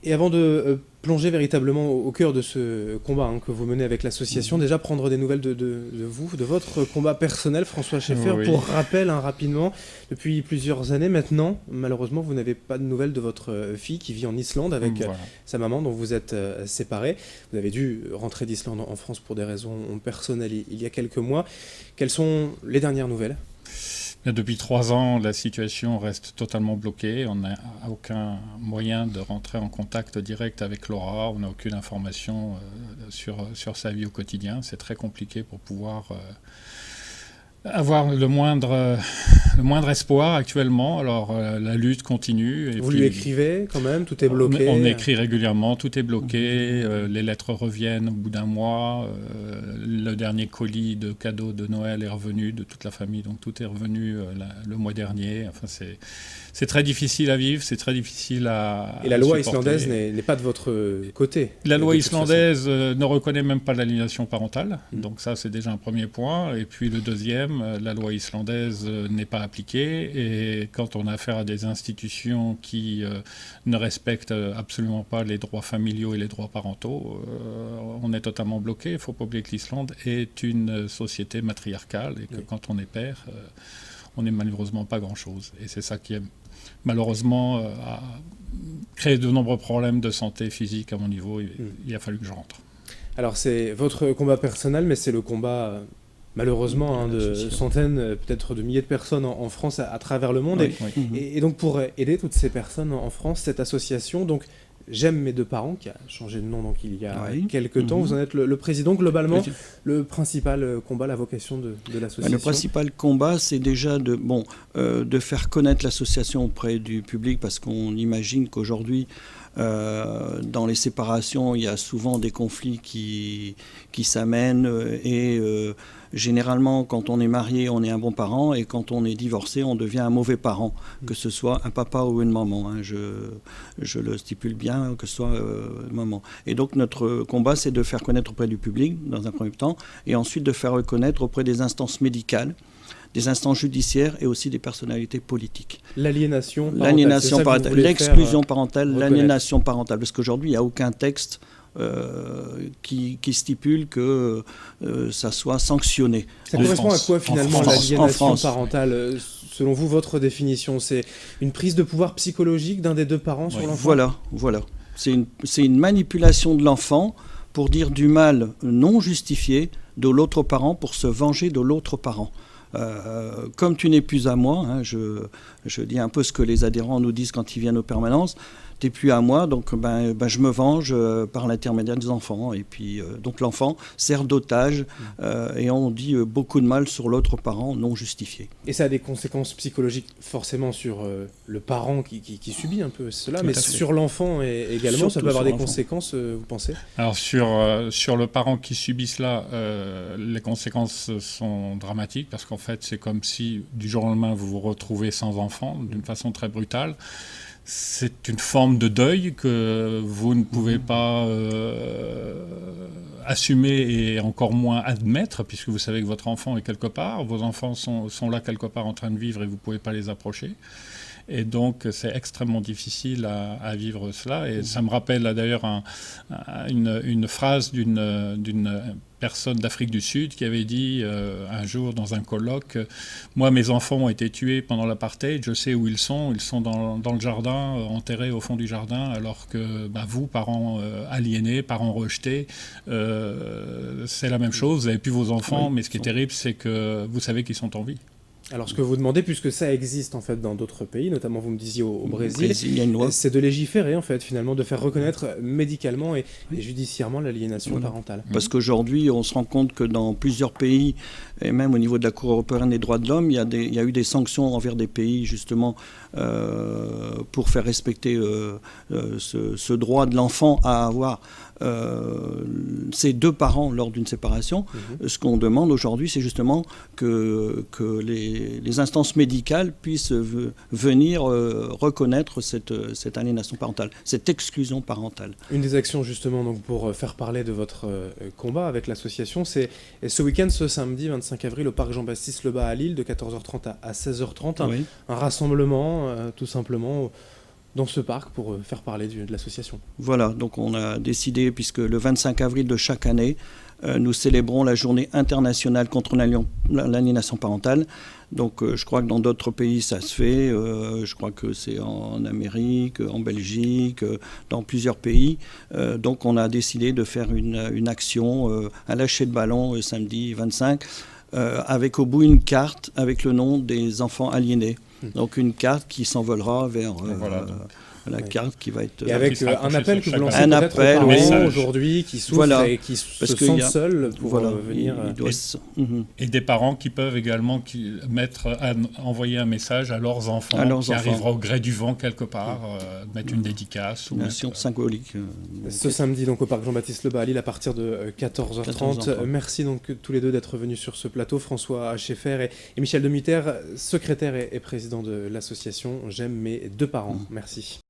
Et avant de plonger véritablement au cœur de ce combat que vous menez avec l'association, déjà prendre des nouvelles de vous, de votre combat personnel, François Scheffer. Oui. Pour rappel, rapidement, depuis plusieurs années maintenant, malheureusement, vous n'avez pas de nouvelles de votre fille qui vit en Islande avec sa maman dont vous êtes séparés. Vous avez dû rentrer d'Islande en France pour des raisons personnelles il y a quelques mois. Quelles sont les dernières nouvelles ? Depuis 3 ans, la situation reste totalement bloquée. On n'a aucun moyen de rentrer en contact direct avec Laura. On n'a aucune information sur sa vie au quotidien. C'est très compliqué pour pouvoir avoir le moindre espoir actuellement. Alors la lutte continue. Et vous lui écrivez quand même, tout est bloqué. On écrit régulièrement, tout est bloqué. Les lettres reviennent au bout d'un mois. Le dernier colis de cadeaux de Noël est revenu de toute la famille, donc tout est revenu le mois dernier. Enfin, c'est très difficile à vivre, c'est très difficile à Et la loi islandaise n'est pas de votre côté. La loi islandaise ne reconnaît même pas l'aliénation parentale, donc ça c'est déjà un premier point. Et puis le deuxième, la loi islandaise n'est pas appliquée, et quand on a affaire à des institutions qui ne respectent absolument pas les droits familiaux et les droits parentaux, on est totalement bloqué. Il ne faut pas oublier que l'Islande est une société matriarcale et que quand on est père, on n'est malheureusement pas grand-chose. Et c'est ça qui est malheureusement a créé de nombreux problèmes de santé physique à mon niveau. Il a fallu que je rentre. Alors c'est votre combat personnel, mais c'est le combat malheureusement de centaines, peut-être de milliers de personnes en France à travers le monde. Et donc pour aider toutes ces personnes en France, cette association, donc J'aime mes deux parents, qui a changé de nom donc il y a quelques temps. Vous en êtes le président. Globalement, le principal combat, la vocation de l'association. Le principal combat, c'est déjà de faire connaître l'association auprès du public, parce qu'on imagine qu'aujourd'hui, dans les séparations, il y a souvent des conflits qui s'amènent et généralement, quand on est marié, on est un bon parent, et quand on est divorcé, on devient un mauvais parent, que ce soit un papa ou une maman. Je le stipule bien, que ce soit maman. Et donc notre combat, c'est de faire connaître auprès du public, dans un premier temps, et ensuite de faire reconnaître auprès des instances médicales, des instances judiciaires et aussi des personnalités politiques. L'aliénation parentale, l'exclusion parentale, l'aliénation parentale, parce qu'aujourd'hui, il n'y a aucun texte qui stipule que ça soit sanctionné. Ça correspond à quoi finalement l'aliénation parentale? Selon vous, votre définition, c'est une prise de pouvoir psychologique d'un des deux parents sur l'enfant? Voilà. C'est une manipulation de l'enfant pour dire du mal non justifié de l'autre parent pour se venger de l'autre parent. Comme tu n'es plus à moi, je dis un peu ce que les adhérents nous disent quand ils viennent aux permanences, t'es plus à moi, donc je me venge par l'intermédiaire des enfants. Et puis donc l'enfant sert d'otage et on dit beaucoup de mal sur l'autre parent non justifié. Et ça a des conséquences psychologiques forcément sur le parent qui subit un peu cela, mais sur l'enfant également. Surtout ça peut avoir des conséquences, vous pensez? Alors sur le parent qui subit cela, les conséquences sont dramatiques, parce qu'en fait c'est comme si du jour au lendemain vous vous retrouvez sans enfant d'une façon très brutale. C'est une forme de deuil que vous ne pouvez pas assumer et encore moins admettre, puisque vous savez que votre enfant est quelque part, vos enfants sont là quelque part en train de vivre et vous ne pouvez pas les approcher. Et donc c'est extrêmement difficile à vivre cela. Et ça me rappelle d'ailleurs une phrase d'une personne d'Afrique du Sud qui avait dit un jour dans un colloque: moi mes enfants ont été tués pendant l'apartheid, je sais où ils sont dans le jardin, enterrés au fond du jardin, alors que vous, parents aliénés, parents rejetés, c'est la même chose, vous n'avez plus vos enfants, mais ce qui est terrible, c'est que vous savez qu'ils sont en vie. Alors ce que vous demandez, puisque ça existe en fait dans d'autres pays, notamment vous me disiez au Brésil, il y a une loi. C'est de légiférer en fait finalement, de faire reconnaître médicalement et judiciairement l'aliénation parentale. Parce qu'aujourd'hui on se rend compte que dans plusieurs pays, et même au niveau de la Cour européenne des droits de l'homme, il y a eu des sanctions envers des pays justement pour faire respecter ce droit de l'enfant à avoir ses deux parents lors d'une séparation. Ce qu'on demande aujourd'hui, c'est justement que les instances médicales puissent venir reconnaître cette aliénation parentale, cette exclusion parentale. Une des actions justement donc, pour faire parler de votre combat avec l'association, c'est ce week-end, ce samedi 25 avril, au parc Jean-Baptiste Lebas à Lille, de 14h30 à 16h30, un rassemblement tout simplement dans ce parc pour faire parler de l'association. Voilà, donc on a décidé, puisque le 25 avril de chaque année, nous célébrons la journée internationale contre l'aliénation parentale. Donc je crois que dans d'autres pays ça se fait, je crois que c'est en Amérique, en Belgique, dans plusieurs pays. Donc on a décidé de faire une action à lâcher de ballon samedi 25, avec au bout une carte avec le nom des enfants aliénés. Donc une carte qui s'envolera vers la carte qui va être... Et avec un appel que vous lancez un peut-être appel, aux parents oui. aujourd'hui qui souffrent et qui se sentent seuls pour venir... Et des parents qui peuvent également envoyer un message à leurs enfants arrivera au gré du vent quelque part, mettre une dédicace. Une action symbolique. Ce samedi donc au parc Jean-Baptiste Lebas à Lille à partir de 14h30. Merci donc tous les deux d'être venus sur ce plateau, François Scheffer et Michel Demutter, secrétaire et président de l'association J'aime mes deux parents. Merci.